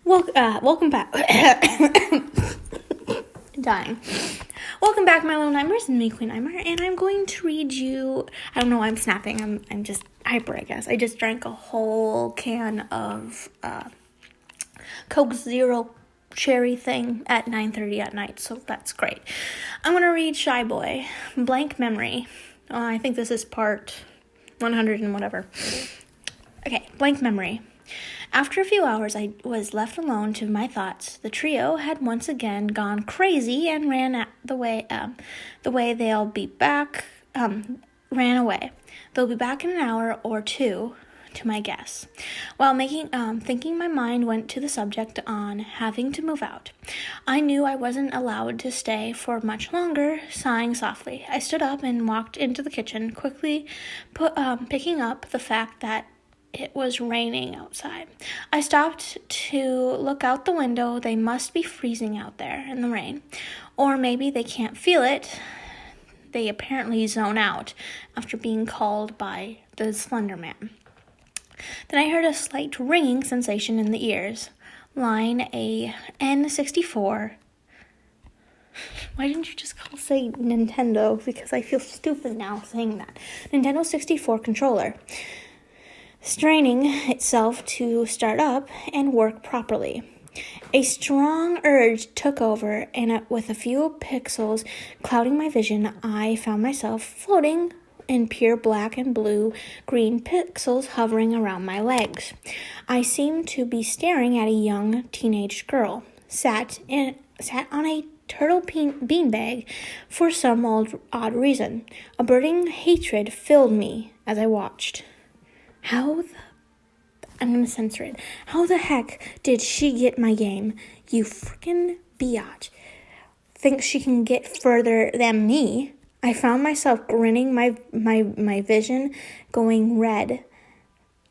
Welcome back. Dying. Welcome back, my little nightmares. It's me, Queen Nightmare, and I'm going to read you. I don't know. I'm snapping. I'm just hyper. I guess I just drank a whole can of Coke Zero cherry thing at 9:30 at night, so that's great. I'm gonna read Shy Boy, Blank Memory. I think this is part 100 and whatever. Okay, Blank Memory. After a few hours, I was left alone to my thoughts. The trio had once again gone crazy and ran the way they'll be back. Ran away. They'll be back in an hour or two, to my guess. While thinking, my mind went to the subject on having to move out. I knew I wasn't allowed to stay for much longer. Sighing softly, I stood up and walked into the kitchen, quickly picking up the fact that it was raining outside. I stopped to look out the window. They must be freezing out there in the rain. Or maybe they can't feel it. They apparently zone out after being called by the Slender Man. Then I heard a slight ringing sensation in the ears. Line a N64. Why didn't you just say Nintendo? Because I feel stupid now saying that. Nintendo 64 controller. Straining itself to start up and work properly. A strong urge took over, and with a few pixels clouding my vision, I found myself floating in pure black and blue-green pixels hovering around my legs. I seemed to be staring at a young teenage girl, sat on a turtle beanbag for some odd reason. A burning hatred filled me as I watched. I'm going to censor it. How the heck did she get my game? You freaking biatch. Thinks she can get further than me. I found myself grinning, my vision going red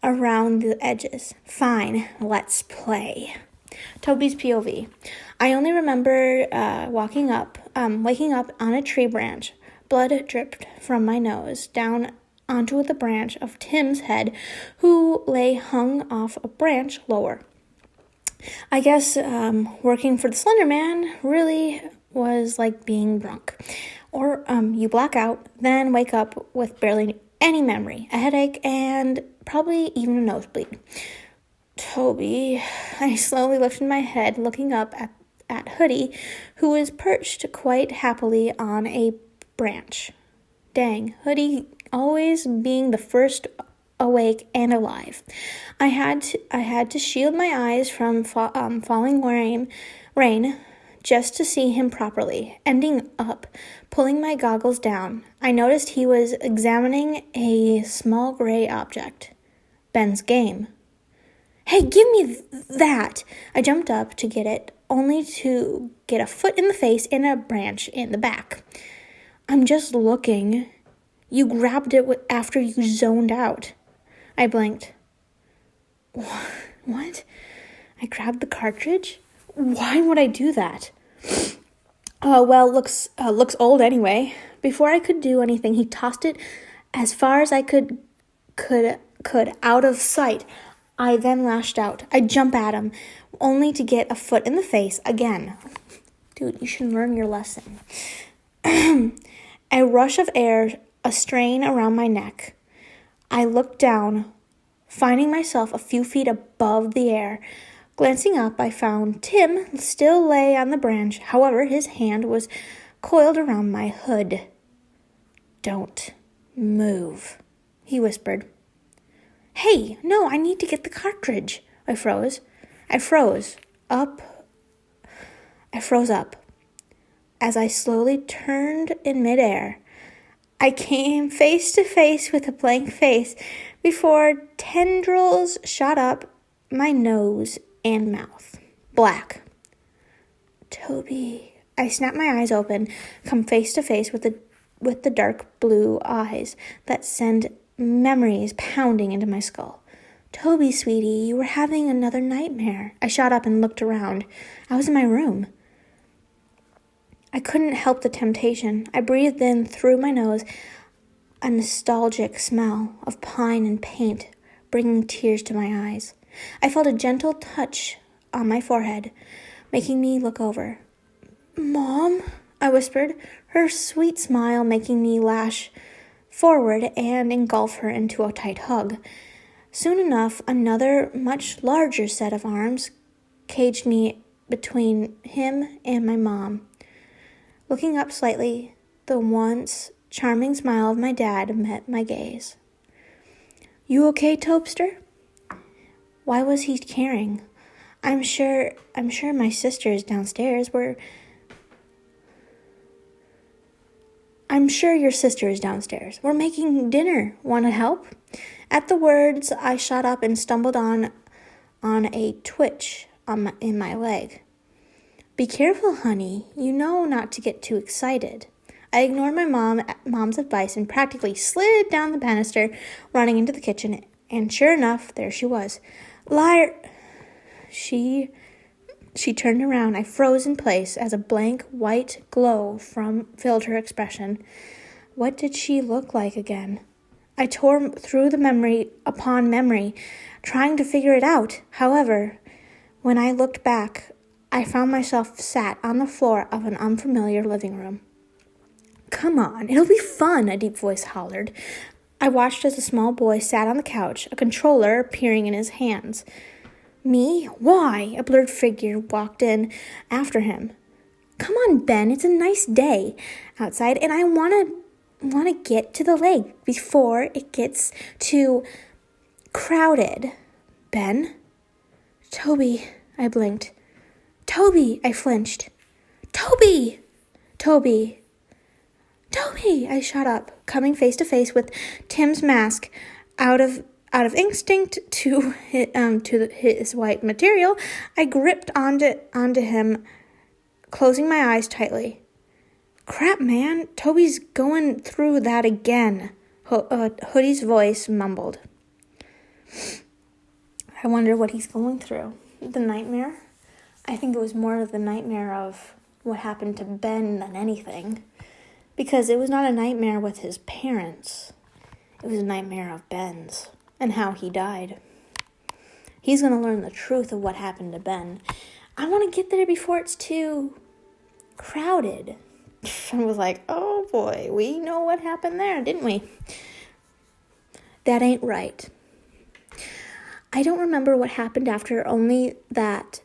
around the edges. Fine, let's play. Toby's POV. I only remember waking up on a tree branch. Blood dripped from my nose down onto the branch of Tim's head, who lay hung off a branch lower. I guess working for the Slender Man really was like being drunk. Or you black out, then wake up with barely any memory, a headache, and probably even a nosebleed. Toby, I slowly lifted my head, looking up at Hoodie, who was perched quite happily on a branch. Dang, Hoodie always being the first awake and alive. I had to shield my eyes from falling rain just to see him properly. Ending up pulling my goggles down, I noticed he was examining a small gray object. Ben's game. Hey, give me that! I jumped up to get it, only to get a foot in the face and a branch in the back. I'm just looking. You grabbed it after you zoned out. I blinked. What? I grabbed the cartridge? Why would I do that? Well, looks old anyway. Before I could do anything, he tossed it as far as I could out of sight. I then lashed out. I jump at him, only to get a foot in the face again. Dude, you should learn your lesson. A rush of air, a strain around my neck. I looked down, finding myself a few feet above the air. Glancing up, I found Tim still lay on the branch. However, his hand was coiled around my hood. Don't move, he whispered. Hey, no, I need to get the cartridge. I froze up. As I slowly turned in midair. I came face to face with a blank face before tendrils shot up my nose and mouth. Black. Toby. I snapped my eyes open, come face to face with the dark blue eyes that send memories pounding into my skull. Toby, sweetie, you were having another nightmare. I shot up and looked around. I was in my room. I couldn't help the temptation. I breathed in through my nose a nostalgic smell of pine and paint, bringing tears to my eyes. I felt a gentle touch on my forehead, making me look over. "Mom," I whispered, her sweet smile making me lash forward and engulf her into a tight hug. Soon enough, another, much larger set of arms caged me between him and my mom. Looking up slightly, the once charming smile of my dad met my gaze. "You okay, Topster?" Why was he caring? I'm sure my sister is downstairs. I'm sure your sister is downstairs. We're making dinner. Want to help? At the words, I shot up and stumbled on a twitch in my leg. "Be careful, honey. You know not to get too excited." I ignored my mom's advice and practically slid down the banister, running into the kitchen, and sure enough, there she was. "Liar!" She turned around. I froze in place as a blank white glow filled her expression. What did she look like again? I tore through the memory upon memory, trying to figure it out. However, when I looked back, I found myself sat on the floor of an unfamiliar living room. "Come on, it'll be fun," a deep voice hollered. I watched as a small boy sat on the couch, a controller appearing in his hands. "Me? Why?" A blurred figure walked in after him. "Come on, Ben, it's a nice day outside, and I want to get to the lake before it gets too crowded." "Ben?" "Toby," I blinked. "Toby," I flinched. "Toby!" "Toby!" "Toby!" I shot up, coming face to face with Tim's mask. Out of instinct to his white material, I gripped onto him, closing my eyes tightly. "Crap, man, Toby's going through that again," Hoodie's voice mumbled. I wonder what he's going through. The nightmare? I think it was more of the nightmare of what happened to Ben than anything. Because it was not a nightmare with his parents. It was a nightmare of Ben's and how he died. He's going to learn the truth of what happened to Ben. I want to get there before it's too crowded. I was like, oh boy, we know what happened there, didn't we? That ain't right. I don't remember what happened after, only that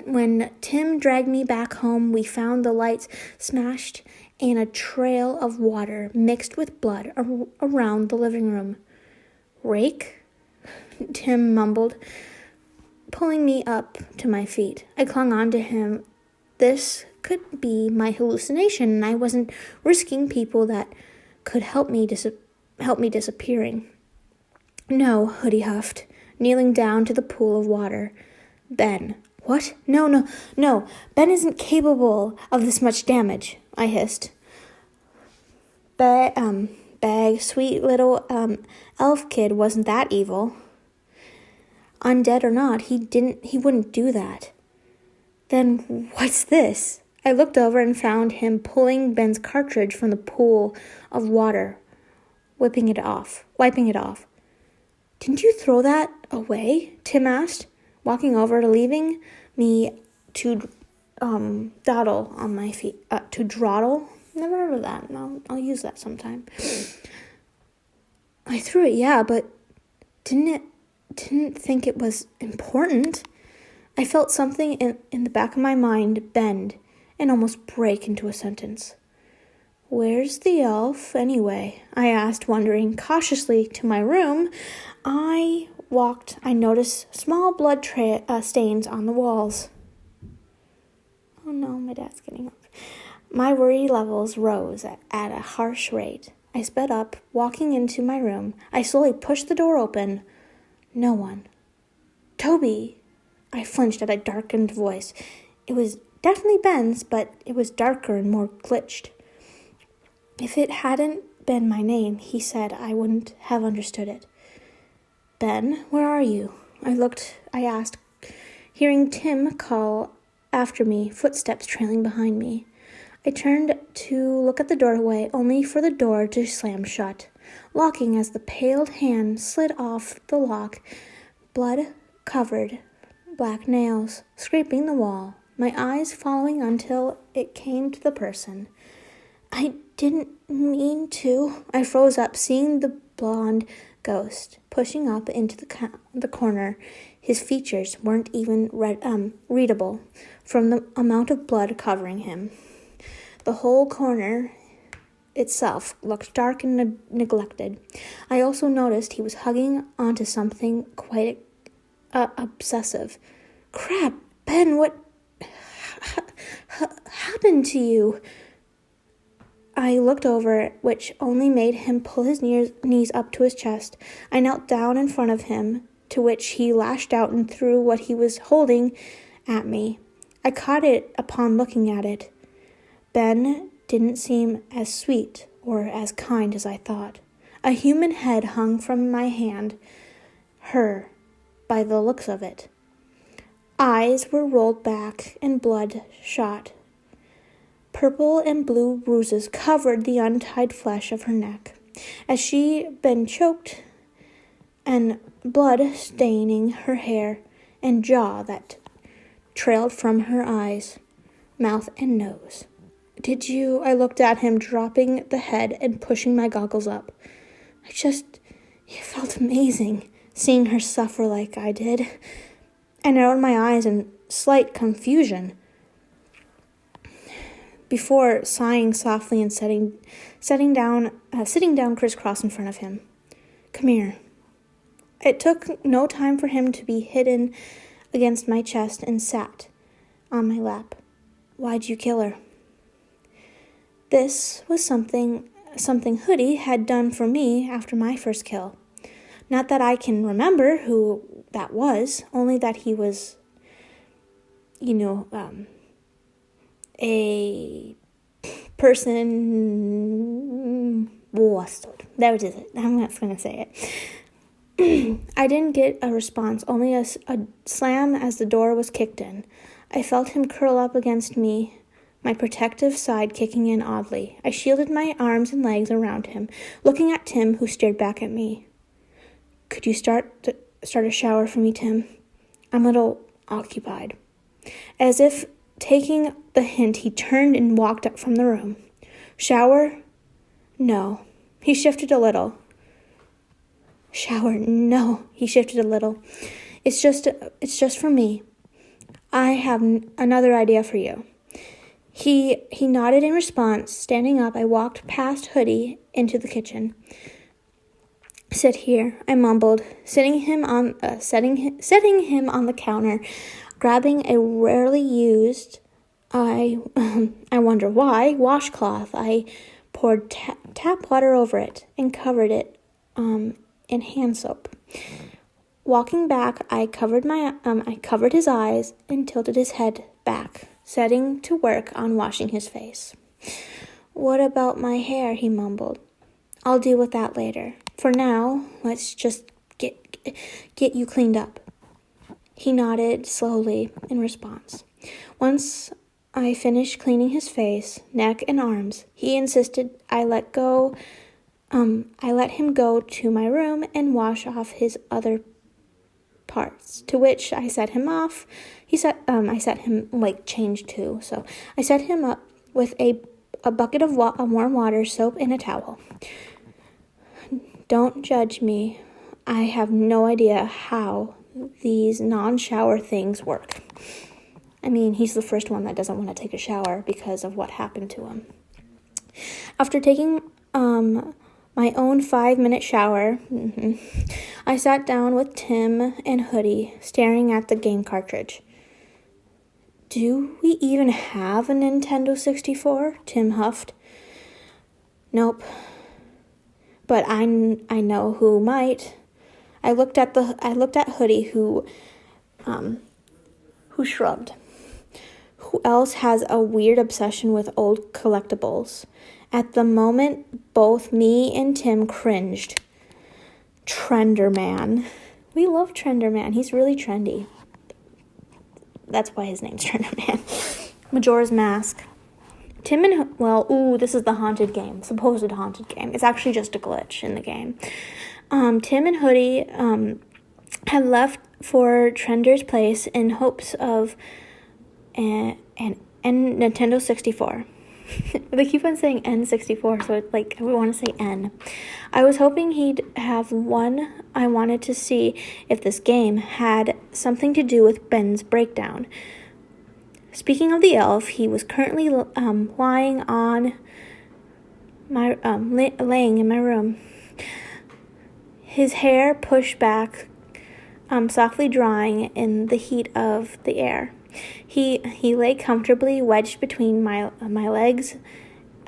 when Tim dragged me back home, we found the lights smashed and a trail of water mixed with blood around the living room. "Rake?" Tim mumbled, pulling me up to my feet. I clung on to him. This could be my hallucination, and I wasn't risking people that could help me disappearing. "No," Hoodie huffed, kneeling down to the pool of water. "Ben." "What? No. Ben isn't capable of this much damage," I hissed. Bag, sweet little elf kid wasn't that evil. Undead or not, he wouldn't do that. "Then what's this?" I looked over and found him pulling Ben's cartridge from the pool of water, wiping it off. "Didn't you throw that away?" Tim asked, walking over to leaving me to dawdle on my feet. To dawdle? Never heard of that. I'll use that sometime. "I threw it, yeah, but didn't think it was important." I felt something in the back of my mind bend and almost break into a sentence. "Where's the elf, anyway?" I asked, wandering cautiously to my room. I noticed small blood stains on the walls. Oh no, my dad's getting up. My worry levels rose at a harsh rate. I sped up, walking into my room. I slowly pushed the door open. No one. "Toby!" I flinched at a darkened voice. It was definitely Ben's, but it was darker and more glitched. If it hadn't been my name, he said, I wouldn't have understood it. "Ben, where are you?" I asked, hearing Tim call after me, footsteps trailing behind me. I turned to look at the doorway, only for the door to slam shut, locking as the paled hand slid off the lock. Blood covered black nails, scraping the wall, my eyes following until it came to the person. I didn't mean to. I froze up, seeing the blonde ghost pushing up into the corner. His features weren't even readable from the amount of blood covering him. The whole corner itself looked dark and neglected. I also noticed he was hugging onto something quite obsessive. Crap, Ben, what happened to you? I looked over, which only made him pull his knees up to his chest. I knelt down in front of him, to which he lashed out and threw what he was holding at me. I caught it upon looking at it. Ben didn't seem as sweet or as kind as I thought. A human head hung from my hand, by the looks of it. Eyes were rolled back and blood shot. Purple and blue bruises covered the untied flesh of her neck, as she been choked, and blood staining her hair and jaw that trailed from her eyes, mouth, and nose. Did you? I looked at him, dropping the head and pushing my goggles up. It felt amazing, seeing her suffer like I did. I narrowed my eyes in slight confusion before sighing softly and sitting down crisscross in front of him. Come here. It took no time for him to be hidden against my chest and sat on my lap. Why'd you kill her? This was something Hoodie had done for me after my first kill. Not that I can remember who that was, only that he was, a person. There it is. I'm not going to say it. I didn't get a response, only a slam as the door was kicked in. I felt him curl up against me, my protective side kicking in oddly. I shielded my arms and legs around him, looking at Tim, who stared back at me. Could you start a shower for me, Tim? I'm a little occupied. As if taking the hint, he turned and walked up from the room. Shower? No. He shifted a little. Shower? No. He shifted a little. It's just for me. I have another idea for you. He nodded in response. Standing up, I walked past Hoodie into the kitchen. Sit here, I mumbled, setting him on the counter, grabbing a rarely used, I wonder why, washcloth. I poured tap water over it and covered it in hand soap. Walking back, I covered his eyes and tilted his head back, setting to work on washing his face. What about my hair? He mumbled. I'll deal with that later. For now, let's just get you cleaned up. He nodded slowly in response. Once I finished cleaning his face, neck, and arms, he insisted I let him go to my room and wash off his other parts. To which I set him off. I set him change too. So I set him up with a bucket of warm water, soap, and a towel. Don't judge me. I have no idea how these non-shower things work. I mean, he's the first one that doesn't want to take a shower because of what happened to him. After taking my own 5-minute shower, I sat down with Tim and Hoodie, staring at the game cartridge. Do we even have a Nintendo 64? Tim huffed. Nope. But I know who might. I looked at Hoodie, who shrugged. Who else has a weird obsession with old collectibles? At the moment, both me and Tim cringed. Trender Man. We love Trender Man. He's really trendy. That's why his name's Trender Man. Majora's Mask. This is the haunted game, supposed haunted game. It's actually just a glitch in the game. Tim and Hoodie had left for Trender's Place in hopes of an Nintendo 64. They keep on saying N64, so it's like I want to say N. I was hoping he'd have one. I wanted to see if this game had something to do with Ben's breakdown. Speaking of the elf, he was currently lying on my laying in my room. His hair pushed back, softly drying in the heat of the air. He lay comfortably wedged between my legs,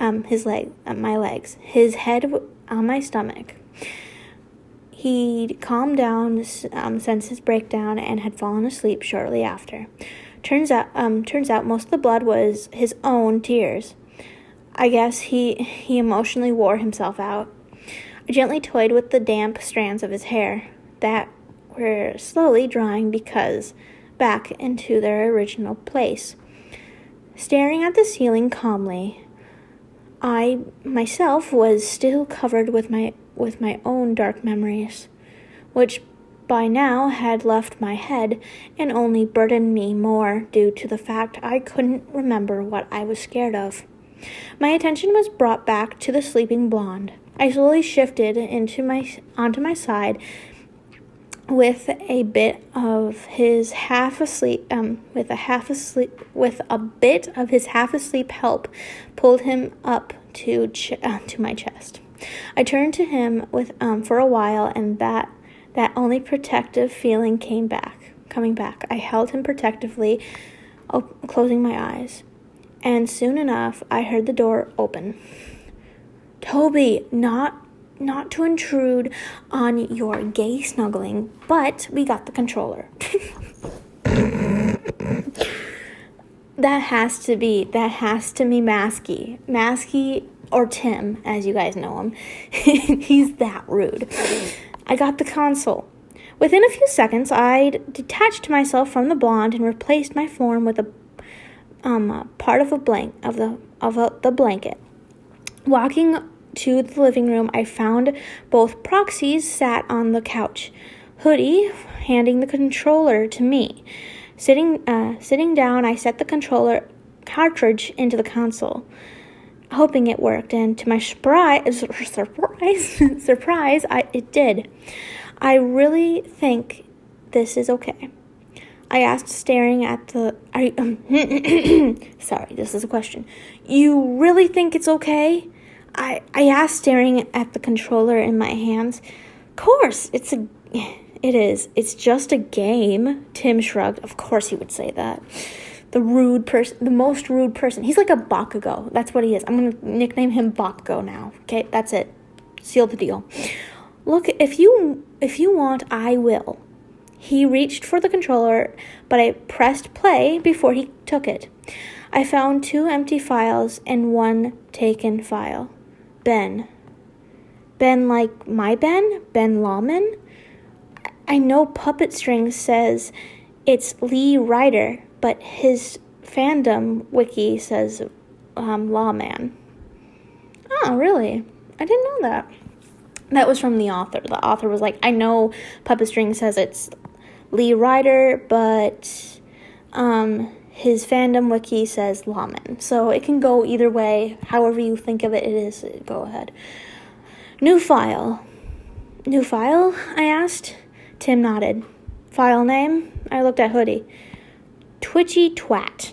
my legs. His head on my stomach. He'd calmed down since his breakdown and had fallen asleep shortly after. Turns out most of the blood was his own tears. I guess he emotionally wore himself out. I gently toyed with the damp strands of his hair that were slowly drying back into their original place. Staring at the ceiling calmly, I myself was still covered with my own dark memories, which by now had left my head and only burdened me more due to the fact I couldn't remember what I was scared of. My attention was brought back to the sleeping blonde. I slowly shifted onto my side with a bit of his half asleep help pulled him up to my chest. I turned to him for a while, and that only protective feeling coming back. I held him protectively, closing my eyes, and soon enough I heard the door open. Toby, not to intrude on your gay snuggling, but we got the controller. That has to be Masky. Masky, or Tim, as you guys know him. He's that rude. I got the console. Within a few seconds, I'd detached myself from the blonde and replaced my form with a part of the blanket. Walking to the living room, I found both proxies sat on the couch, Hoodie handing the controller to me. Sitting down, I set the controller cartridge into the console, hoping it worked, and to my surprise, it did. I really think this is okay. I asked, staring at the... Sorry, this is a question. You really think it's okay? I asked, staring at the controller in my hands. Of course, it is. It's just a game. Tim shrugged. Of course he would say that. The most rude person. He's like a Bakugo. That's what he is. I'm going to nickname him Bakugo now. Okay, that's it. Seal the deal. Look, if you want, I will. He reached for the controller, but I pressed play before he took it. I found 2 empty files and 1 taken file. Ben like my Ben? Ben Lawman? I know Puppet String says it's Lee Ryder, but his fandom wiki says Lawman. Oh, really? I didn't know that. That was from the author. The author was like, I know Puppet String says it's Lee Ryder, but his fandom wiki says Lawman. So it can go either way. However you think of it, go ahead. New file? I asked. Tim nodded. File name? I looked at Hoodie. Twitchy Twat.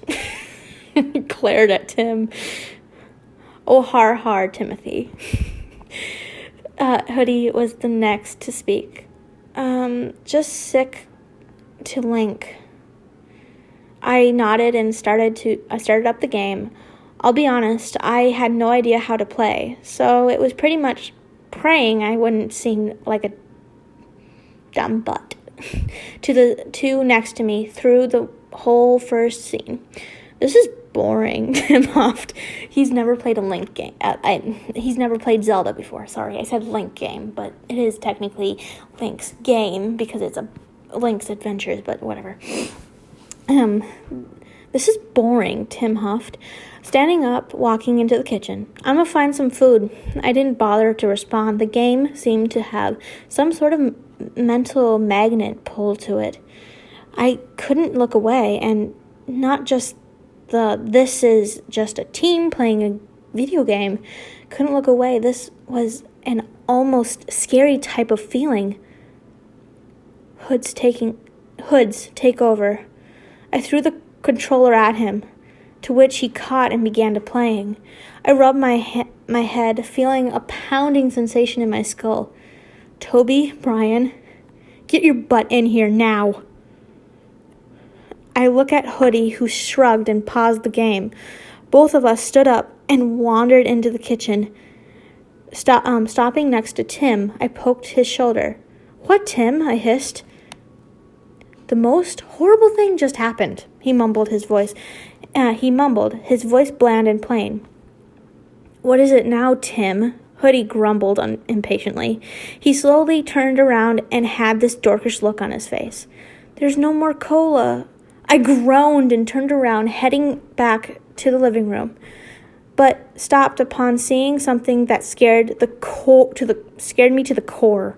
Glared at Tim. Oh, har, Timothy. Hoodie was the next to speak. Just sick to link. I nodded and started up the game. I'll be honest, I had no idea how to play, so it was pretty much praying I wouldn't seem like a dumb butt to the 2 next to me through the whole first scene. This is boring. Tim huffed. He's never played a Link game. He's never played Zelda before. Sorry, I said Link game, but it is technically Link's game because it's a Link's Adventures, but whatever. This is boring, Tim huffed, standing up, walking into the kitchen. I'm gonna find some food. I didn't bother to respond. The game seemed to have some sort of mental magnet pull to it. I couldn't look away, and not just this is just a team playing a video game. Couldn't look away. This was an almost scary type of feeling. Hoods take over. I threw the controller at him, to which he caught and began to playing. I rubbed my head, feeling a pounding sensation in my skull. Toby, Brian, get your butt in here now. I look at Hoodie, who shrugged and paused the game. Both of us stood up and wandered into the kitchen. Stopping next to Tim, I poked his shoulder. What, Tim? I hissed. The most horrible thing just happened, he mumbled, his voice bland and plain. What is it now, Tim? Hoodie grumbled impatiently. He slowly turned around and had this dorkish look on his face. There's no more cola. I groaned and turned around, heading back to the living room, but stopped upon seeing something that scared me to the core.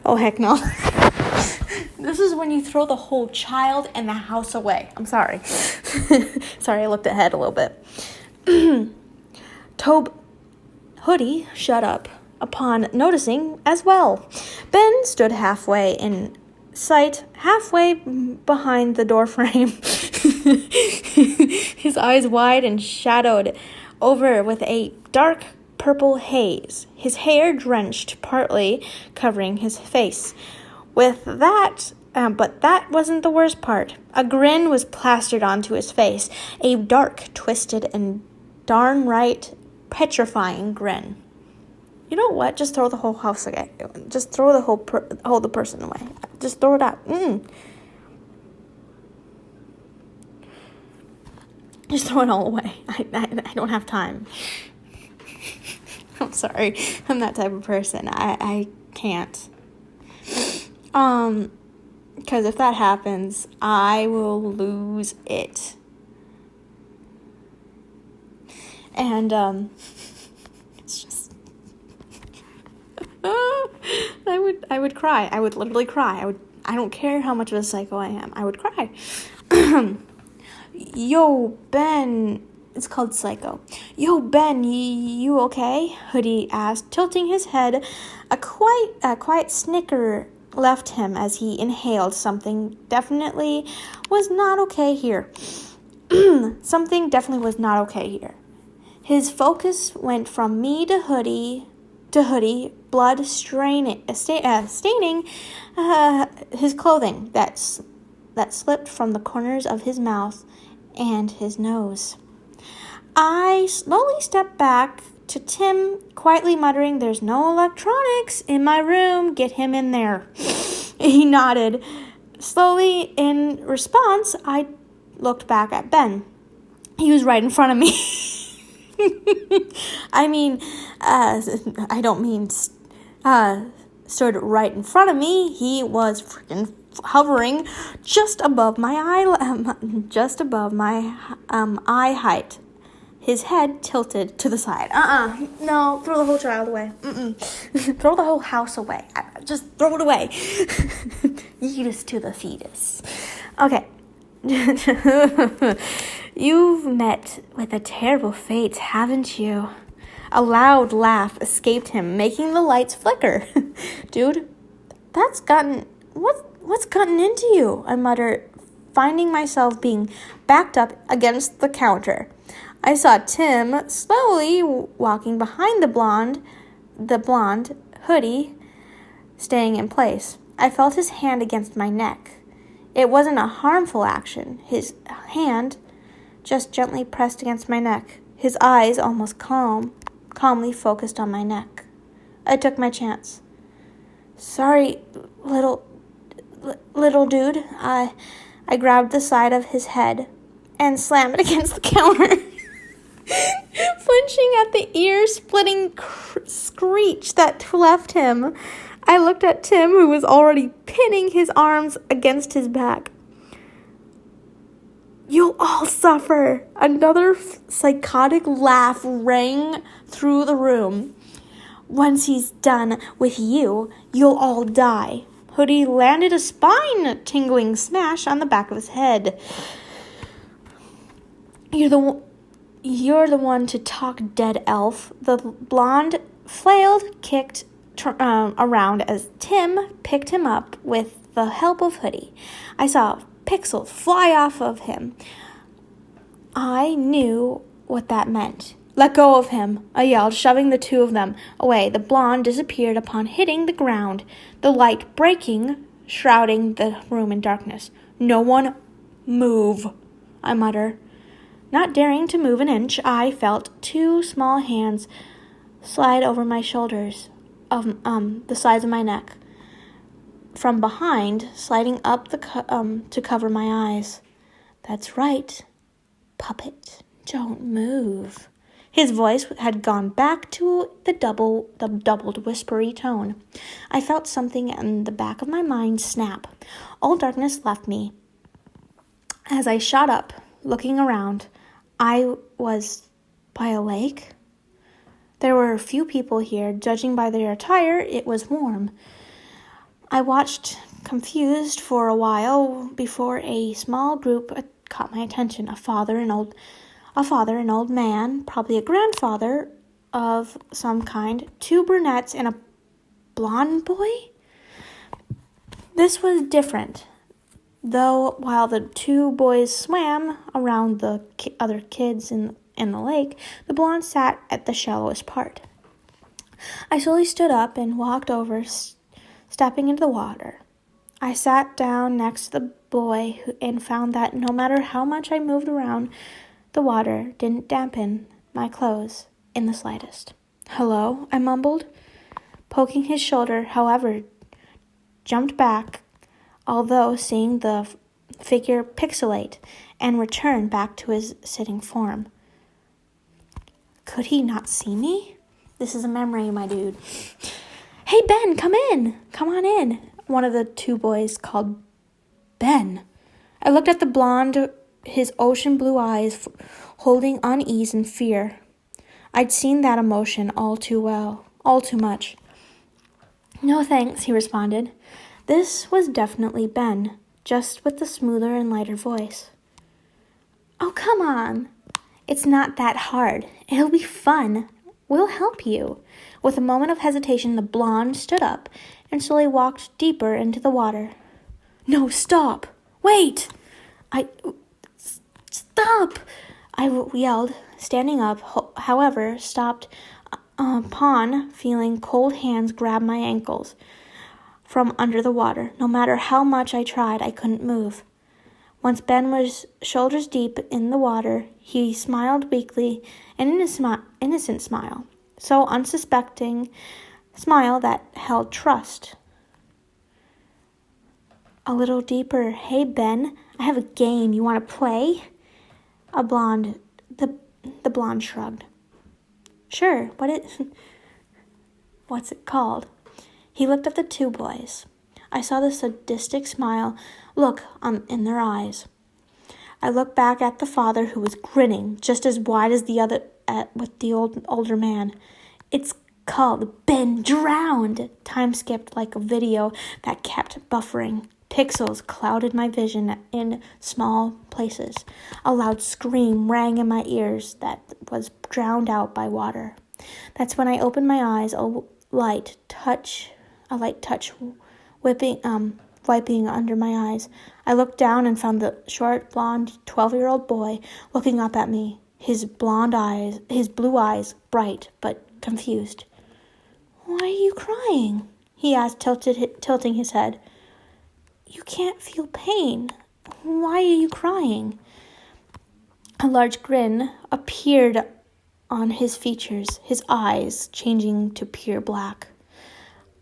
Oh, heck no. This is when you throw the whole child and the house away. I'm sorry. Sorry, I looked ahead a little bit. Hoodie shut up upon noticing as well. Ben stood halfway in sight, halfway behind the door frame. His eyes wide and shadowed over with a dark purple haze, his hair drenched, partly covering his face. But that wasn't the worst part. A grin was plastered onto his face, a dark, twisted, and darn right petrifying grin. You know what? Just throw the whole house away. Just throw the person away. Just throw it out. Just throw it all away. I don't have time. I'm sorry. I'm that type of person. I can't. Because if that happens, I will lose it. And, it's just, I would cry. I would literally cry. I don't care how much of a psycho I am. I would cry. Yo, Ben. It's called Psycho. Yo, Ben, you okay? Hoodie asked, tilting his head. A quiet snicker left him as he inhaled. Something definitely was not okay here. Something definitely was not okay here. His focus went from me to Hoodie, blood staining his clothing that slipped from the corners of his mouth and his nose. I slowly stepped back to Tim, quietly muttering, "There's no electronics in my room. Get him in there." He nodded. Slowly, in response, I looked back at Ben. He was right in front of me. Stood right in front of me. He was freaking hovering just above my eye height. His head tilted to the side. No, throw the whole child away. Throw the whole house away. Just throw it away. Fetus to the fetus. Okay. You've met with a terrible fate, haven't you? A loud laugh escaped him, making the lights flicker. Dude, what's gotten into you? I muttered, finding myself being backed up against the counter. I saw Tim slowly walking behind the blonde Hoodie, staying in place. I felt his hand against my neck. It wasn't a harmful action. His hand just gently pressed against my neck. His eyes, almost calmly focused on my neck. I took my chance. Sorry, little dude. I grabbed the side of his head and slammed it against the counter. Flinching at the ear-splitting screech that left him, I looked at Tim, who was already pinning his arms against his back. You'll all suffer. Another psychotic laugh rang through the room. Once he's done with you, you'll all die. Hoodie landed a spine-tingling smash on the back of his head. You're the one to talk, dead elf. The blonde flailed, kicked around as Tim picked him up with the help of Hoodie. I saw pixels fly off of him. I knew what that meant. Let go of him, I yelled, shoving the two of them away. The blonde disappeared upon hitting the ground, the light breaking, shrouding the room in darkness. No one move, I muttered. Not daring to move an inch, I felt two small hands slide over my shoulders, the sides of my neck. From behind, sliding up to cover my eyes. That's right, puppet, don't move. His voice had gone back to the doubled whispery tone. I felt something in the back of my mind snap. All darkness left me. As I shot up, looking around, I was by a lake. There were a few people here. Judging by their attire, it was warm. I watched, confused, for a while before a small group caught my attention. A father, an old man, probably a grandfather of some kind, two brunettes, and a blonde boy. This was different, though. While the two boys swam around the other kids in the lake, the blonde sat at the shallowest part. I slowly stood up and walked over, stepping into the water. I sat down next to the boy and found that no matter how much I moved around, the water didn't dampen my clothes in the slightest. Hello, I mumbled, poking his shoulder, however, jumped back, although seeing the figure pixelate and return back to his sitting form. Could he not see me? This is a memory, my dude. Hey, Ben, come in. Come on in. One of the two boys called Ben. I looked at the blonde, his ocean blue eyes holding unease and fear. I'd seen that emotion all too well, all too much. No thanks, he responded. This was definitely Ben, just with the smoother and lighter voice. Oh, come on. It's not that hard. It'll be fun. We'll help you. With a moment of hesitation, the blonde stood up and slowly walked deeper into the water. No, stop. Wait. Stop. I yelled, standing up, however, stopped upon feeling cold hands grab my ankles from under the water. No matter how much I tried, I couldn't move. Once Ben was shoulders deep in the water, he smiled weakly, an innocent smile, so unsuspecting smile that held trust. A little deeper. Hey, Ben, I have a game. You want to play? The blonde shrugged. Sure, what's it called? He looked at the two boys. I saw the sadistic smile look in their eyes. I looked back at the father, who was grinning just as wide as the other with the older man. It's called Ben Drowned. Time skipped like a video that kept buffering. Pixels clouded my vision in small places. A loud scream rang in my ears that was drowned out by water. That's when I opened my eyes, a light touch wiping under my eyes. I looked down and found the short, blonde, 12-year-old boy looking up at me, his blue eyes bright but confused. Why are you crying? He asked, tilting his head. You can't feel pain. Why are you crying? A large grin appeared on his features, his eyes changing to pure black.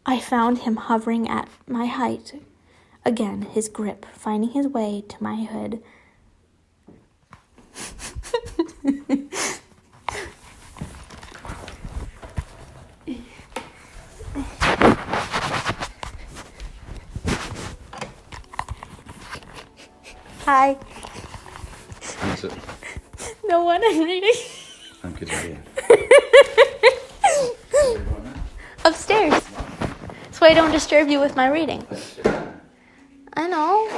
I found him hovering at my height. Again, his grip finding his way to my hood. Hi. is it? No one I'm reading. I'm good idea. Upstairs. So I don't disturb you with my reading. I know.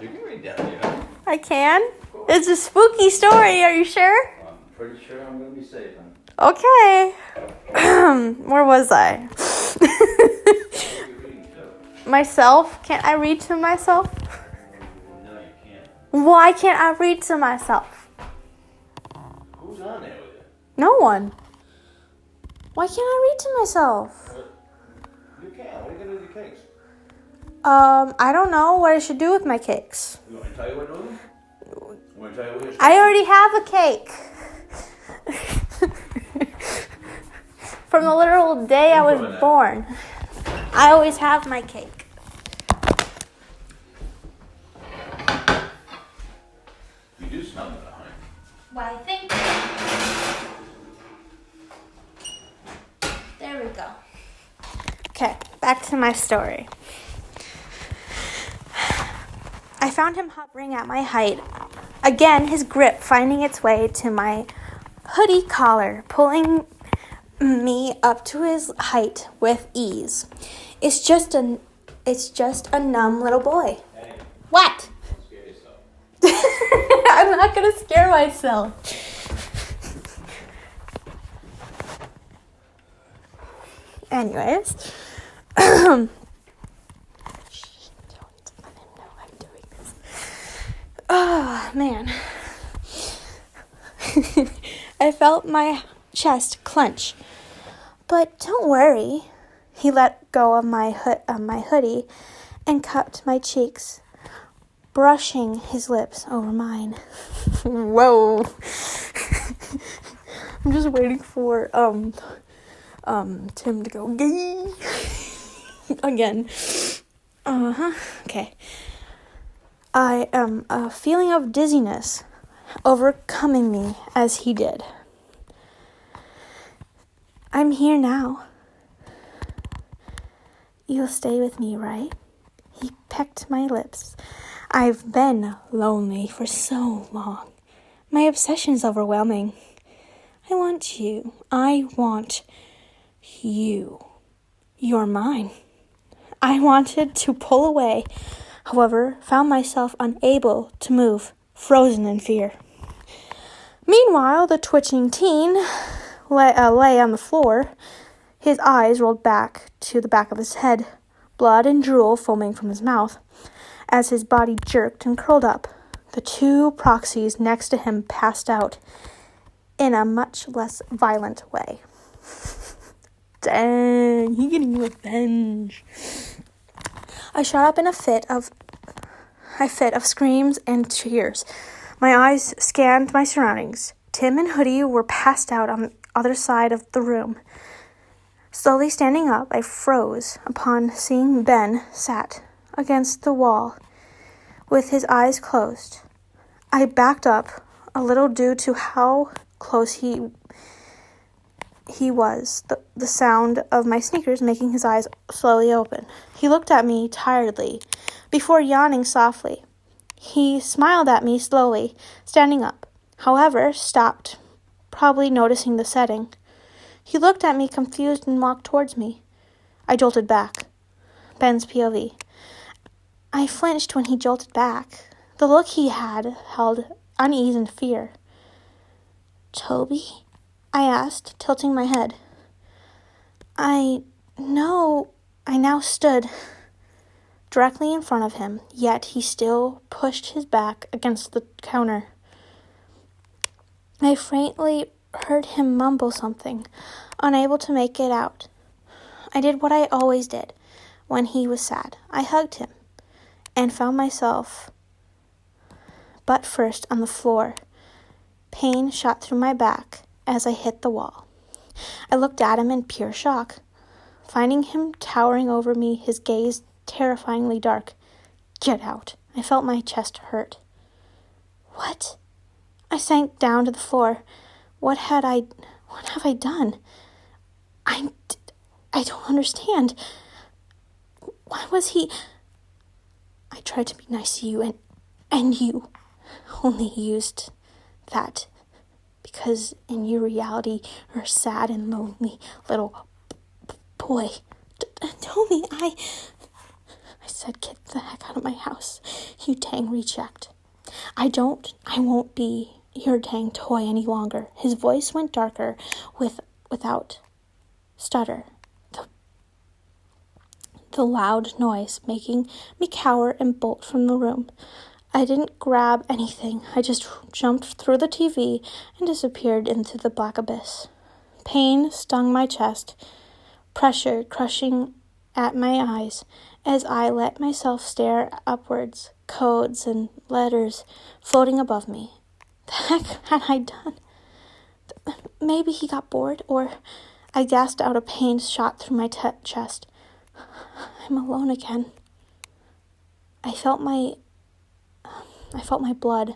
You can read down here. I can. It's a spooky story. Are you sure? I'm pretty sure I'm going to be safe. Okay. Where was I? Myself? Can't I read to myself? No, you can't. Why can't I read to myself? Who's on there with you? No one. Why can't I read to myself? You can. What are you going to do with your cakes? I don't know what I should do with my cakes. You want me to tell you what to do? You want me to tell you what you're I already have a cake. From the literal day I was born. I always have my cake. You do smell it, honey. Why, thank you. There we go. Okay, back to my story. I found him hovering at my height. Again, his grip finding its way to my hoodie collar, pulling me up to his height with ease. It's just a numb little boy. Hey, What? don't scare yourself. I'm not gonna scare myself. Anyways. Don't let him know I'm doing this. Oh, man. I felt my chest clench. But don't worry. He let go of my hoodie and cupped my cheeks, brushing his lips over mine. Whoa. I'm just waiting for Tim to go gay again. Okay. I am a feeling of dizziness overcoming me as he did. I'm here now. You'll stay with me, right? He pecked my lips. I've been lonely for so long. My obsession's overwhelming. I want you. I want you. You're mine. I wanted to pull away, however, found myself unable to move, frozen in fear. Meanwhile, the twitching teen lay on the floor, his eyes rolled back to the back of his head, blood and drool foaming from his mouth. As his body jerked and curled up, the two proxies next to him passed out in a much less violent way. Dang, he getting revenge. I shot up in a fit of screams and tears. My eyes scanned my surroundings. Tim and Hoodie were passed out on the other side of the room. Slowly standing up, I froze upon seeing Ben sat against the wall with his eyes closed. I backed up a little due to how close he was, the sound of my sneakers making his eyes slowly open. He looked at me tiredly before yawning softly. He smiled at me slowly, standing up, however, stopped, probably noticing the setting. He looked at me confused and walked towards me. I jolted back. Ben's POV. I flinched when he jolted back. The look he had held unease and fear. Toby? I asked, tilting my head. I now stood directly in front of him, yet he still pushed his back against the counter. I faintly heard him mumble something, unable to make it out. I did what I always did when he was sad. I hugged him and found myself butt first on the floor. Pain shot through my back as I hit the wall. I looked at him in pure shock, finding him towering over me, his gaze terrifyingly dark. Get out. I felt my chest hurt. What? I sank down to the floor. What have I done? I don't understand. Why was he... I tried to be nice to you, and you only used that because in your reality, you're a sad and lonely little boy. Toby, I said, get the heck out of my house, you dang reject. I won't be your dang toy any longer. His voice went darker without stutter. The loud noise making me cower and bolt from the room. I didn't grab anything. I just jumped through the TV and disappeared into the black abyss. Pain stung my chest, pressure crushing at my eyes as I let myself stare upwards, codes and letters floating above me. The heck had I done? Maybe he got bored, or I gasped out a pain shot through my chest. I'm alone again. I felt my blood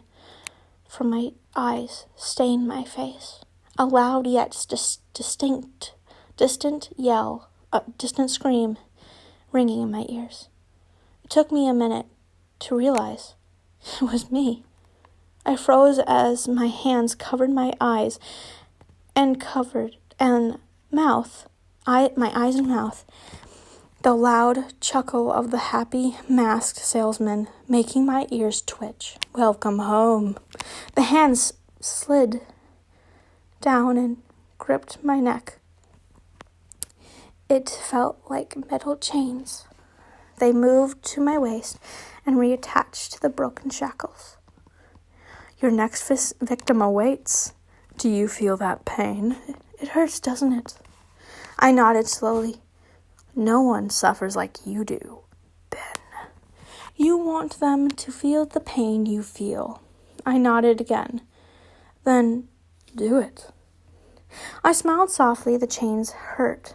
from my eyes stain my face. A loud yet distant yell, a distant scream ringing in my ears. It took me a minute to realize it was me. I froze as my hands covered my eyes my eyes and mouth. The loud chuckle of the happy masked salesman making my ears twitch. Welcome home. The hands slid down and gripped my neck. It felt like metal chains. They moved to my waist and reattached to the broken shackles. Your next victim awaits. Do you feel that pain? It hurts, doesn't it? I nodded slowly. No one suffers like you do, Ben. You want them to feel the pain you feel. I nodded again. Then do it. I smiled softly. The chains hurt,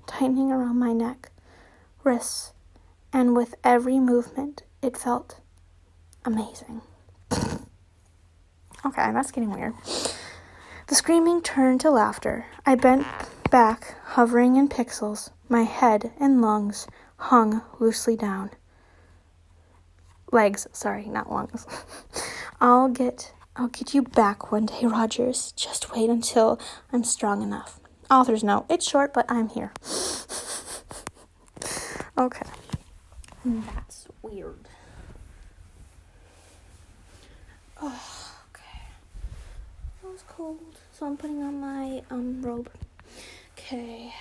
tightening around my neck, wrists, and with every movement, it felt amazing. Okay, that's getting weird. The screaming turned to laughter. I bent back, hovering in pixels. My head and lungs hung loosely down. Legs, sorry, not lungs. I'll get you back one day, Rogers. Just wait until I'm strong enough. Author's note. It's short, but I'm here. Okay. That's weird. Oh, okay. That was cold, so I'm putting on my robe. Okay.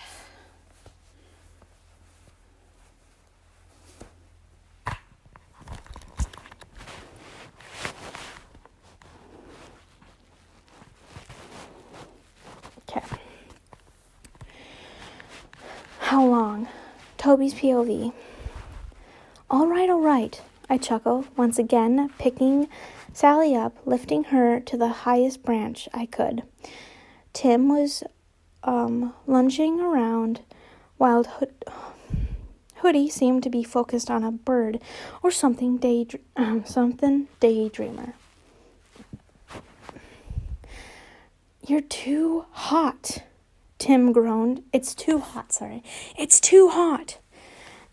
How long? Toby's POV. All right. I chuckled, once again picking Sally up, lifting her to the highest branch I could. Tim was lunging around, while Hoodie seemed to be focused on a bird or something daydreamer. You're too hot, Tim groaned. It's too hot.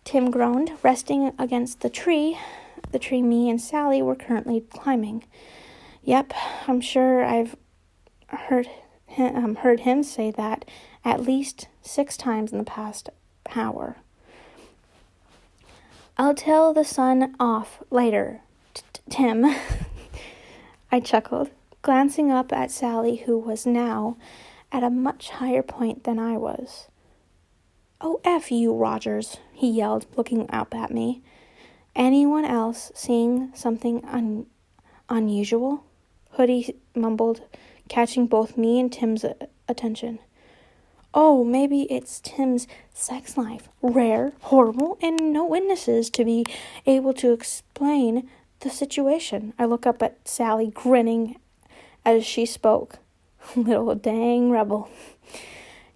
Tim groaned, resting against the tree me and Sally were currently climbing. Yep, I'm sure I've heard him say that at least 6 times in the past hour. I'll tell the sun off later, Tim. I chuckled, glancing up at Sally, who was now at a much higher point than I was. Oh, F you, Rogers, he yelled, looking up at me. Anyone else seeing something unusual? Hoodie mumbled, catching both me and Tim's attention. Oh, maybe it's Tim's sex life. Rare, horrible, and no witnesses to be able to explain the situation. I look up at Sally, grinning as she spoke. Little dang rebel.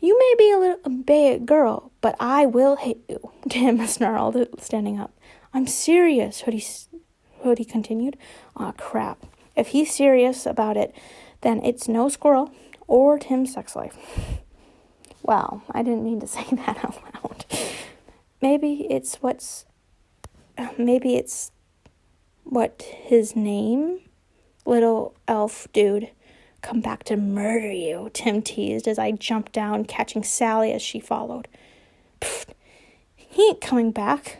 You may be a big girl, but I will hit you, Tim snarled, standing up. I'm serious, Hoodie continued. Aw, crap. If he's serious about it, then it's no squirrel or Tim's sex life. Wow, I didn't mean to say that out loud. Maybe it's what his name little elf dude come back to murder you, Tim teased as I jumped down, catching Sally as she followed. Pfft, he ain't coming back.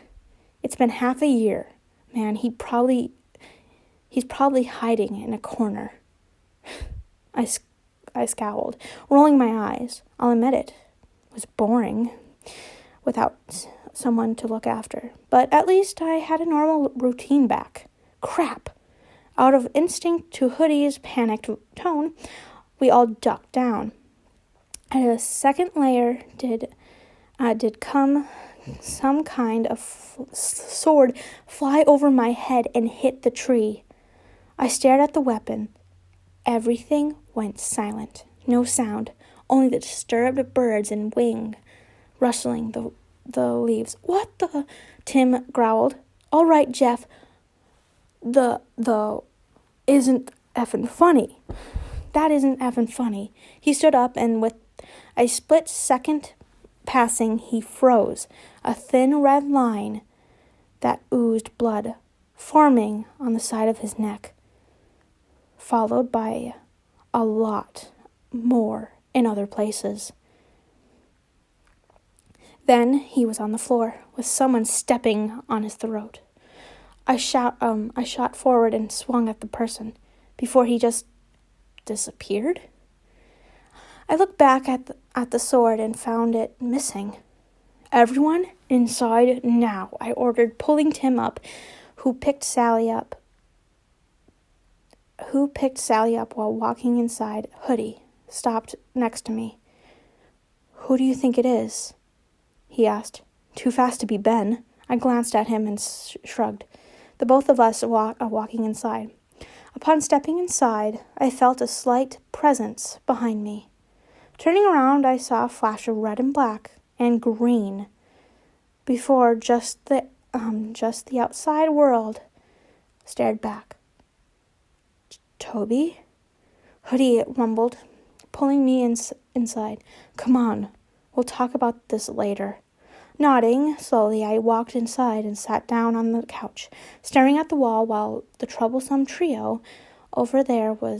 It's been half a year. Man, he's probably hiding in a corner. I scowled, rolling my eyes. I'll admit it was boring without someone to look after. But at least I had a normal routine back. Crap. Out of instinct to Hoodie's panicked tone, we all ducked down. At a second layer did come some kind of sword fly over my head and hit the tree. I stared at the weapon. Everything went silent. No sound, only the disturbed birds and wing rustling the leaves. What the? Tim growled. All right, Jeff. The isn't effing funny. That isn't effing funny. He stood up and with a split second passing, he froze, a thin red line that oozed blood, forming on the side of his neck, followed by a lot more in other places. Then he was on the floor, with someone stepping on his throat. I shot forward and swung at the person before he just disappeared. I looked back at the sword and found it missing. Everyone inside now, I ordered, pulling Tim up, who picked Sally up while walking inside. Hoodie stopped next to me. Who do you think it is? He asked. Too fast to be Ben. I glanced at him and shrugged. The both of us are walking inside. Upon stepping inside, I felt a slight presence behind me. Turning around, I saw a flash of red and black and green before just the outside world stared back. Toby? Hoodie rumbled, pulling me inside. Come on, we'll talk about this later. Nodding slowly, I walked inside and sat down on the couch, staring at the wall while the troublesome trio over there were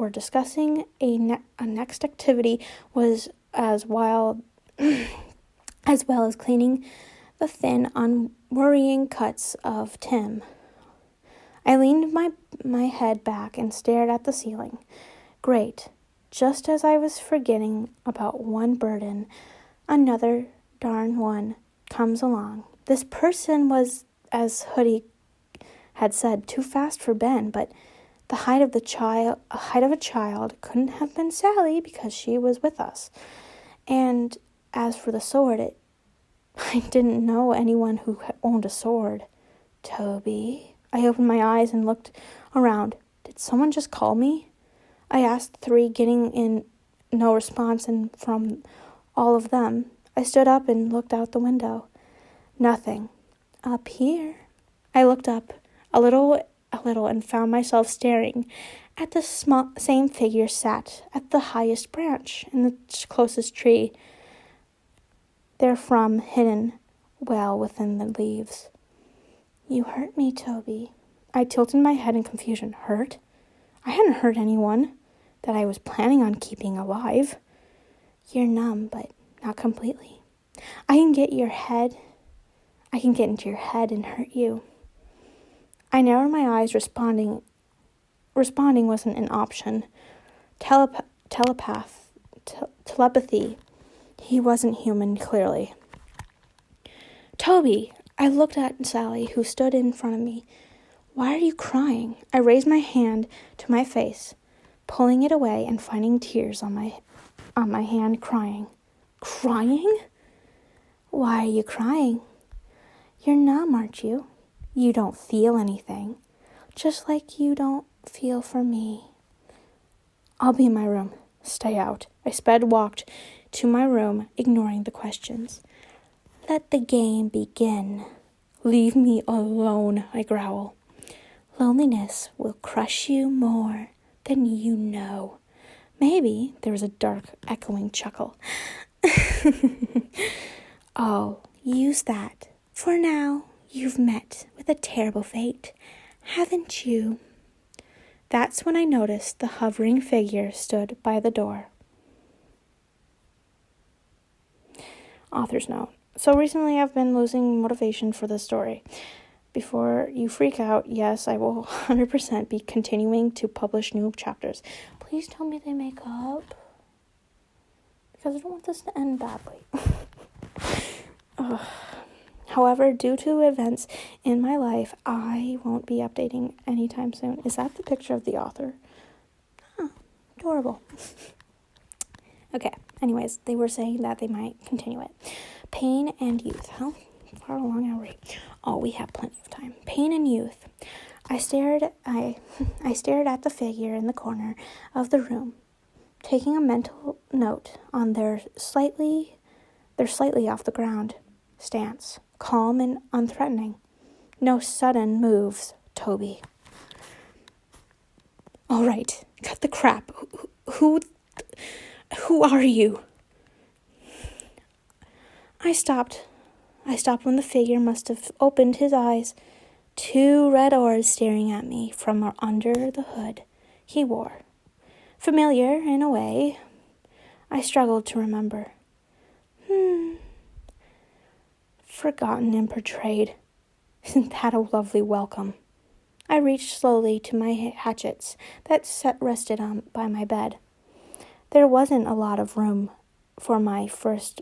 discussing a next activity was as well as cleaning the thin, unworrying cuts of Tim. I leaned my head back and stared at the ceiling. Great. Just as I was forgetting about one burden, another darn one comes along. This person was, as Hoodie had said, too fast for Ben, but the height of a child couldn't have been Sally because she was with us. And as for the sword, I didn't know anyone who owned a sword. Toby? I opened my eyes and looked around. Did someone just call me? I asked three, getting in no response from all of them. I stood up and looked out the window. Nothing. Up here. I looked up a little and found myself staring at the same figure sat at the highest branch in the closest tree, therefrom hidden well within the leaves. You hurt me, Toby. I tilted my head in confusion. Hurt? I hadn't hurt anyone that I was planning on keeping alive. You're numb, but not completely. I can get into your head and hurt you. I narrowed my eyes. Responding wasn't an option. Telepathy. He wasn't human, clearly. Toby! I looked at Sally, who stood in front of me. Why are you crying? I raised my hand to my face, pulling it away and finding tears on my hand, crying. Crying? Why are you crying? You're numb, aren't you? You don't feel anything, just like you don't feel for me. I'll be in my room. Stay out. I walked to my room, ignoring the questions. Let the game begin. Leave me alone, I growl. Loneliness will crush you more than you know. Maybe there was a dark, echoing chuckle. I'll use that. For now, you've met with a terrible fate, haven't you? That's when I noticed the hovering figure stood by the door. Author's note. So recently I've been losing motivation for this story. Before you freak out, yes, I will 100% be continuing to publish new chapters. Please tell me they make up. Because I don't want this to end badly. However, due to events in my life, I won't be updating anytime soon. Is that the picture of the author? Huh, adorable. Okay, anyways, they were saying that they might continue it. Pain and youth. How far along are we? Oh, we have plenty of time. Pain and youth. I stared at the figure in the corner of the room, taking a mental note on their slightly off the ground stance, calm and unthreatening. No sudden moves, Toby. All right, cut the crap. Who are you? I stopped when the figure must have opened his eyes. 2 red orbs staring at me from under the hood he wore. Familiar in a way. I struggled to remember. Forgotten and portrayed. Isn't that a lovely welcome? I reached slowly to my hatchets that rested by my bed. There wasn't a lot of room for any fast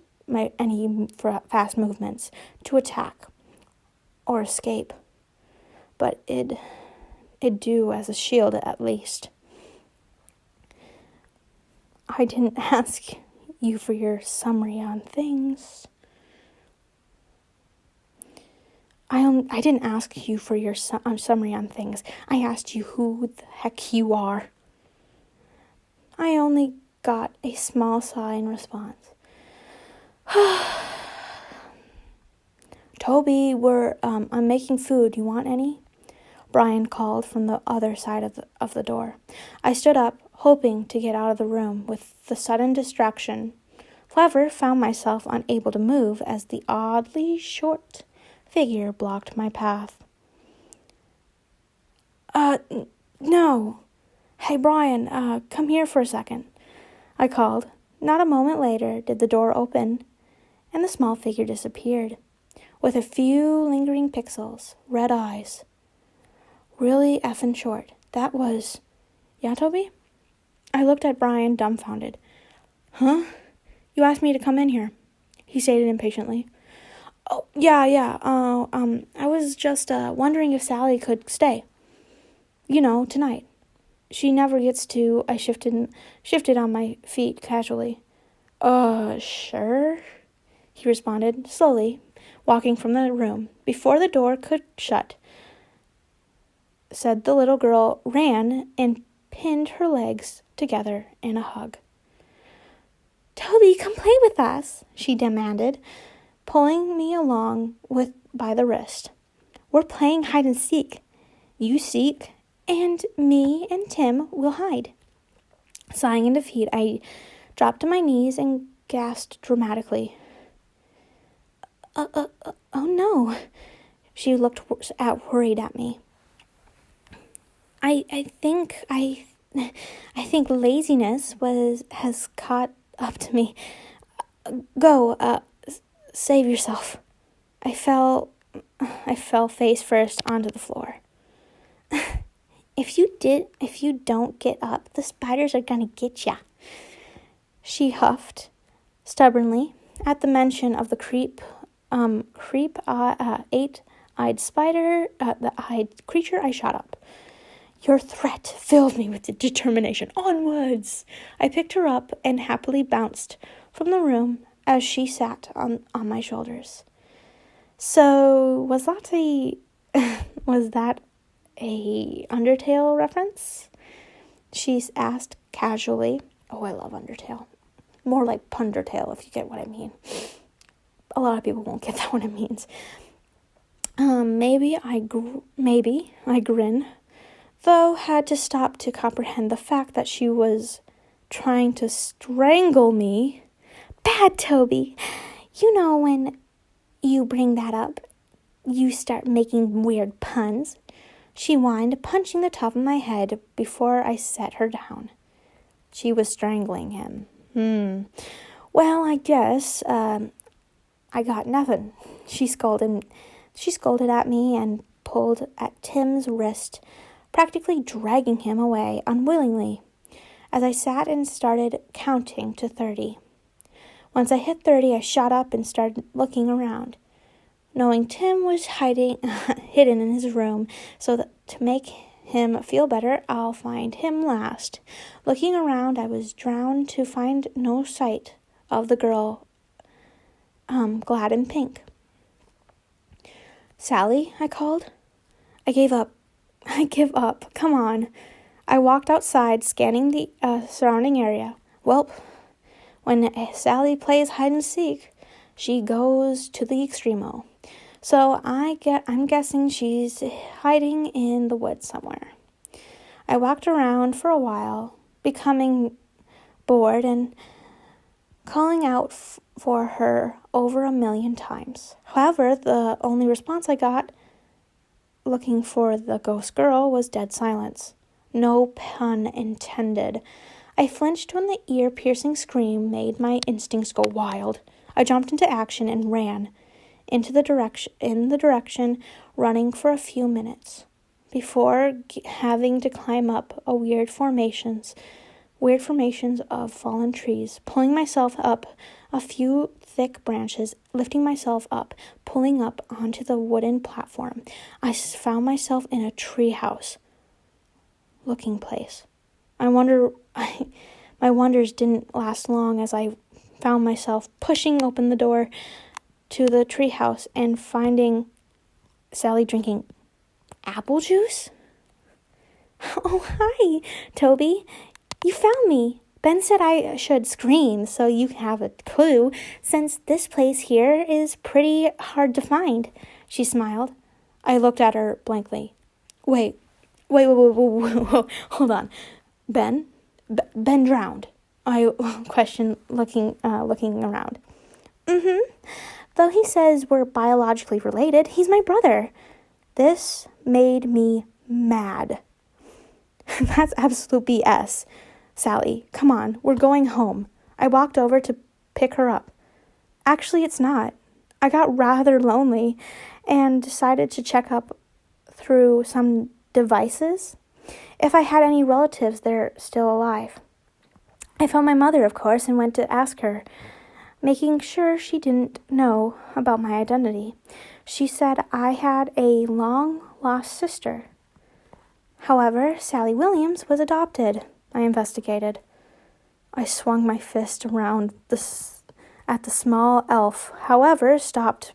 movements to attack or escape, but it'd do as a shield at least. I didn't ask you for your summary on things. I didn't ask you for your summary on things. I asked you who the heck you are. I only got a small sigh in response. Toby, I'm making food. You want any? Brian called from the other side of the door. I stood up, hoping to get out of the room. With the sudden distraction, however, found myself unable to move as the oddly short figure blocked my path. No. Hey, Brian, come here for a second, I called. Not a moment later did the door open, and the small figure disappeared, with a few lingering pixels, red eyes. Really effing short. That was... Yeah, Toby? I looked at Brian, dumbfounded. Huh? You asked me to come in here, he stated impatiently. Oh, yeah. I was just wondering if Sally could stay. Tonight. She never gets to. I shifted on my feet casually. Sure, he responded, slowly, walking from the room. Before the door could shut, said the little girl, ran and pinned her legs together in a hug. Toby, come play with us, she demanded, pulling me along by the wrist. We're playing hide and seek. You seek, and me and Tim will hide. Sighing in defeat, I dropped to my knees and gasped dramatically. Oh no. She looked worried at me. I think laziness has caught up to me. Go, save yourself. I fell face first onto the floor. If you don't get up, the spiders are gonna get ya. She huffed stubbornly at the mention of the eight-eyed spider, the eyed creature. I shot up. Your threat filled me with determination. Onwards! I picked her up and happily bounced from the room as she sat on my shoulders. So, was that a Undertale reference? She asked casually. Oh, I love Undertale. More like Pundertale, if you get what I mean. A lot of people won't get that what it means. Maybe I grin, though had to stop to comprehend the fact that she was trying to strangle me. Bad Toby. When you bring that up, you start making weird puns. she whined, punching the top of my head before I set her down. She was strangling him. Well, I guess, I got nothing. She scolded at me and pulled at Tim's wrist, practically dragging him away unwillingly, as I sat and started counting to 30. Once I hit 30, I shot up and started looking around, knowing Tim was hidden in his room, so that to make him feel better, I'll find him last. Looking around, I was drowned to find no sight of the girl clad in pink. Sally, I called. I give up. Come on. I walked outside, scanning the surrounding area. Welp, when Sally plays hide and seek, she goes to the extremo. So I'm guessing she's hiding in the woods somewhere. I walked around for a while, becoming bored and calling out for her over 1,000,000 times. However, the only response I got, looking for the ghost girl, was dead silence. No pun intended. I flinched when the ear-piercing scream made my instincts go wild. I jumped into action and ran in the direction, running for a few minutes before having to climb up weird formations of fallen trees, pulling myself up a few thick branches, lifting myself up, pulling up onto the wooden platform. I found myself in a treehouse looking place. My wonders didn't last long as I found myself pushing open the door to the treehouse and finding Sally drinking apple juice. Oh, hi, Toby. You found me. Ben said I should scream so you have a clue, since this place here is pretty hard to find. She smiled. I looked at her blankly. Wait, hold on. Ben drowned. I questioned, looking around. Though he says we're biologically related, he's my brother. This made me mad. That's absolute BS. Sally, come on, we're going home. I walked over to pick her up. Actually, it's not. I got rather lonely and decided to check up through some devices if I had any relatives that are still alive. I found my mother, of course, and went to ask her, making sure she didn't know about my identity. She said I had a long-lost sister. However, Sally Williams was adopted. I investigated. I swung my fist around at the small elf, however, stopped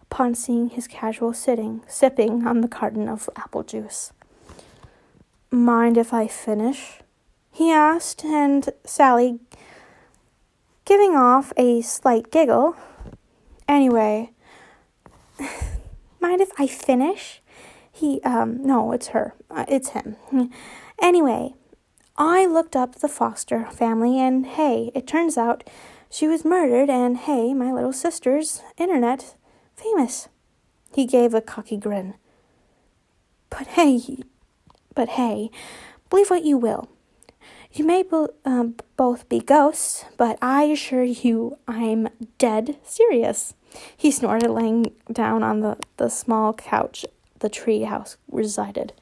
upon seeing his casual sipping on the carton of apple juice. Mind if I finish? He asked, and Sally, giving off a slight giggle. Anyway, mind if I finish? No, it's her. It's him. Anyway, I looked up the Foster family, and hey, it turns out she was murdered, and hey, my little sister's internet famous. He gave a cocky grin. But hey, believe what you will. You may both be ghosts, but I assure you I'm dead serious. He snorted, laying down on the small couch the tree house resided.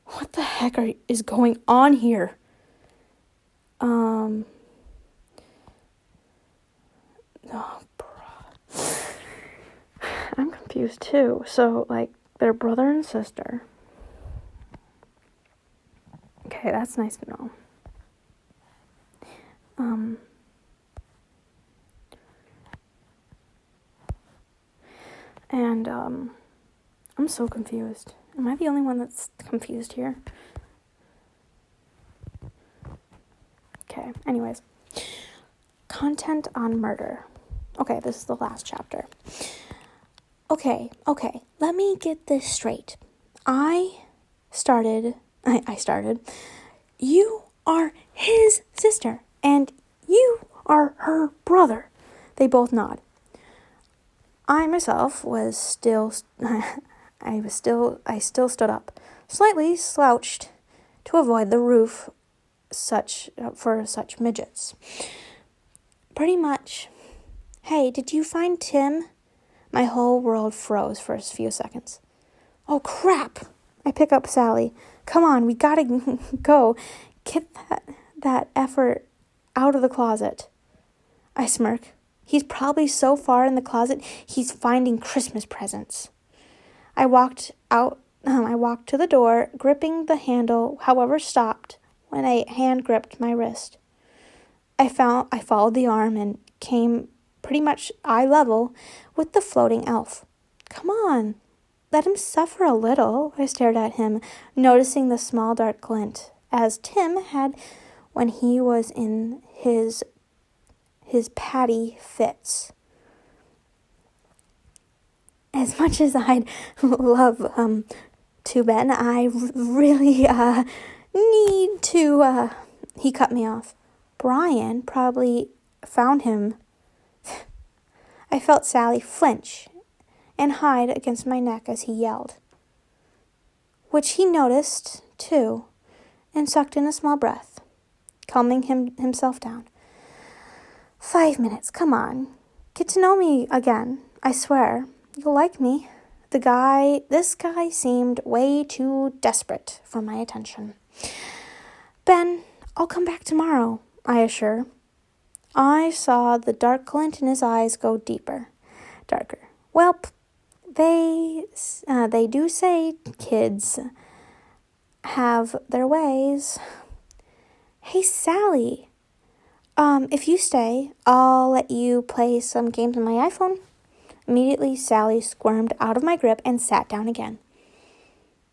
What the heck is going on here? Oh, bro. I'm confused too. So, like, they're brother and sister. Okay, that's nice to know. And I'm so confused. Am I the only one that's confused here? Okay, anyways. Content on murder. Okay, this is the last chapter. Okay, let me get this straight. I started. You are his sister, and you are her brother. They both nod. I myself was still, I still stood up, slightly slouched to avoid the roof for such midgets. Pretty much. Hey, did you find Tim? My whole world froze for a few seconds. Oh, crap! I pick up Sally. Come on, we gotta go. Get that effort out of the closet. I smirk. He's probably so far in the closet, he's finding Christmas presents. I walked to the door, gripping the handle, however stopped when a hand gripped my wrist. I followed the arm and came pretty much eye level with the floating elf. Come on, let him suffer a little. I stared at him, noticing the small dark glint, as Tim had when he was in his patty fits. As much as I'd love to, Ben, I really need to... He cut me off. Brian probably found him. I felt Sally flinch and hide against my neck as he yelled, which he noticed, too, and sucked in a small breath, calming himself down. 5 minutes, come on. Get to know me again. I swear, you'll like me. This guy seemed way too desperate for my attention. Ben, I'll come back tomorrow, I assure. I saw the dark glint in his eyes go darker. Well, they do say kids have their ways. Hey, Sally. If you stay, I'll let you play some games on my iPhone. Immediately, Sally squirmed out of my grip and sat down again.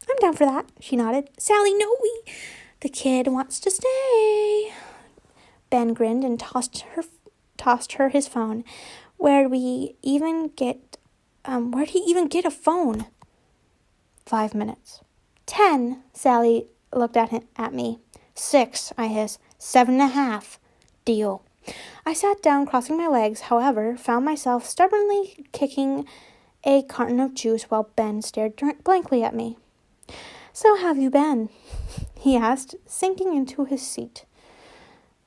I'm down for that, she nodded. Sally, no, the kid wants to stay. Ben grinned and tossed her his phone. Where'd he even get a phone? 5 minutes. 10, Sally looked at me. 6, I hissed. 7.5. Deal. I sat down, crossing my legs, however, found myself stubbornly kicking a carton of juice while Ben stared blankly at me. So how have you been? He asked, sinking into his seat.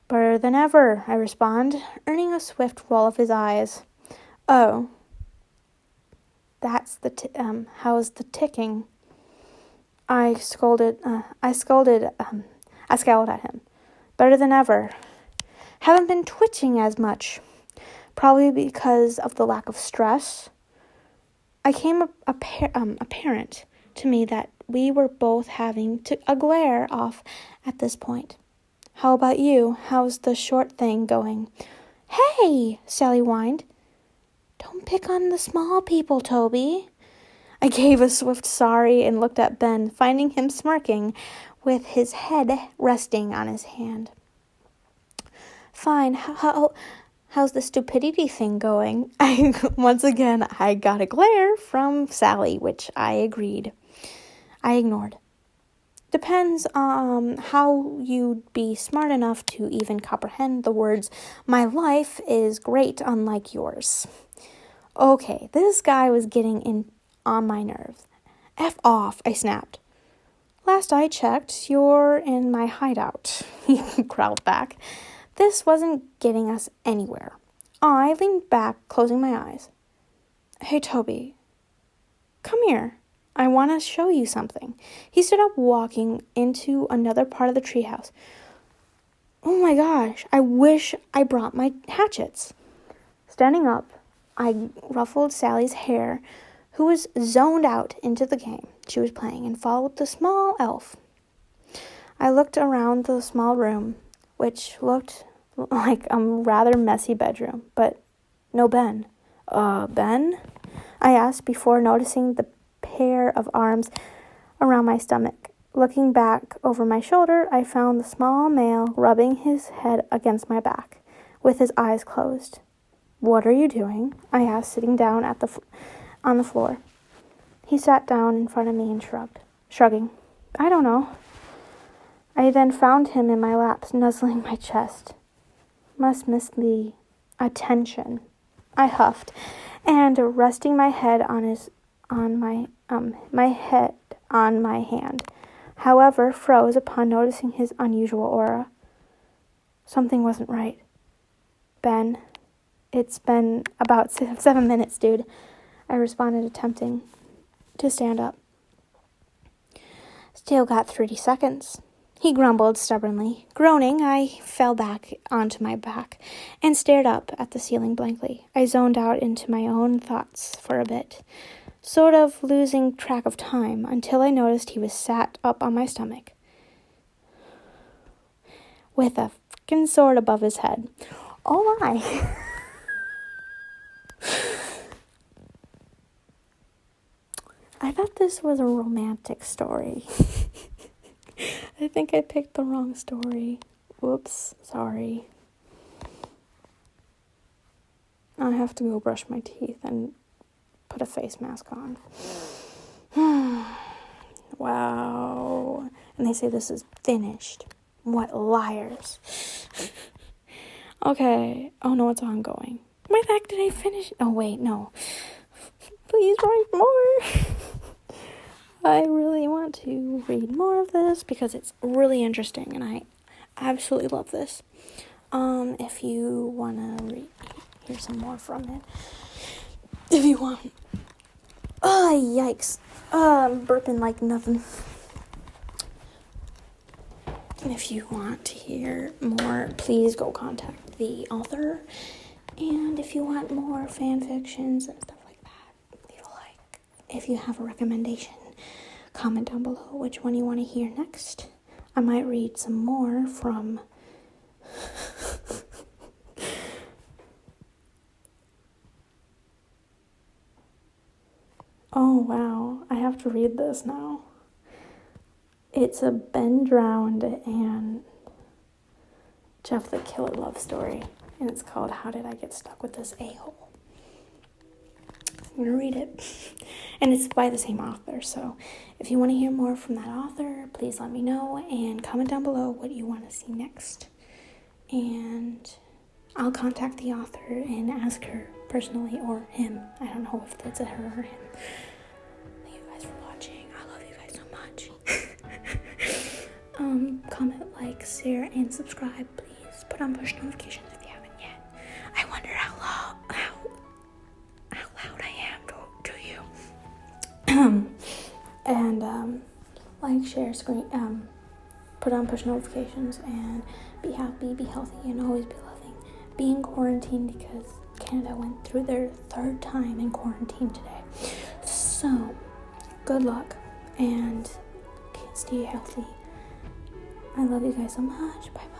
Better than ever, I respond, earning a swift roll of his eyes. Oh, that's how's the ticking? I scowled at him. Better than ever. Haven't been twitching as much, probably because of the lack of stress. It came apparent to me that we were both having a glare off at this point. How about you? How's the short thing going? Hey, Sally whined. Don't pick on the small people, Toby. I gave a swift sorry and looked at Ben, finding him smirking with his head resting on his hand. Fine. How's the stupidity thing going? Once again, I got a glare from Sally, which I ignored. Depends on how you'd be smart enough to even comprehend the words, my life is great, unlike yours. Okay, this guy was getting in on my nerves. F off, I snapped. Last I checked, you're in my hideout, he growled back. This wasn't getting us anywhere. I leaned back, closing my eyes. Hey, Toby, come here. I want to show you something. He stood up, walking into another part of the treehouse. Oh my gosh, I wish I brought my hatchets. Standing up, I ruffled Sally's hair, who was zoned out into the game she was playing, and followed the small elf. I looked around the small room, which looked like a rather messy bedroom, but no Ben. Ben? I asked before noticing the pair of arms around my stomach. Looking back over my shoulder, I found the small male rubbing his head against my back, with his eyes closed. What are you doing? I asked, sitting down on the floor. He sat down in front of me and shrugging. I don't know. I then found him in my lap, nuzzling my chest. Must miss the attention, I huffed, and resting my head on my hand. however, froze upon noticing his unusual aura. Something wasn't right. Ben, it's been about 7 minutes, dude, I responded, attempting to stand up. Still got 30 seconds. He grumbled stubbornly. Groaning, I fell back onto my back and stared up at the ceiling blankly. I zoned out into my own thoughts for a bit, sort of losing track of time, until I noticed he was sat up on my stomach with a fucking sword above his head. Oh my. I thought this was a romantic story. I think I picked the wrong story. Whoops, sorry. I have to go brush my teeth and put a face mask on. Wow. And they say this is finished. What liars. Okay. Oh no, it's ongoing. Why the heck did I finish? Oh wait, no. Please write more. I really want to read more of this because it's really interesting and I absolutely love this. If you want to hear some more from it. If you want. Oh, yikes. I'm burping like nothing. If you want to hear more, please go contact the author. And if you want more fan fictions and stuff like that, leave a like. If you have a recommendation, comment down below which one you want to hear next. I might read some more from oh wow, I have to read this now. It's a Ben Drowned and Jeff the Killer love story, and it's called How Did I Get Stuck with This A-Hole? I'm gonna read it, and it's by the same author, so if you want to hear more from that author, please let me know, and comment down below what you want to see next, and I'll contact the author and ask her personally, or him. I don't know if it's a her or him. Thank you guys for watching. I love you guys so much. Comment, like, share, and subscribe, please. Put on push notifications if you haven't yet. I wonder how loud I am to you. And like, share, screen, put on push notifications, and be happy, be healthy, and always be loving. Be in quarantine because Canada went through their 3rd time in quarantine today. So, good luck, and stay healthy. I love you guys so much. Bye-bye.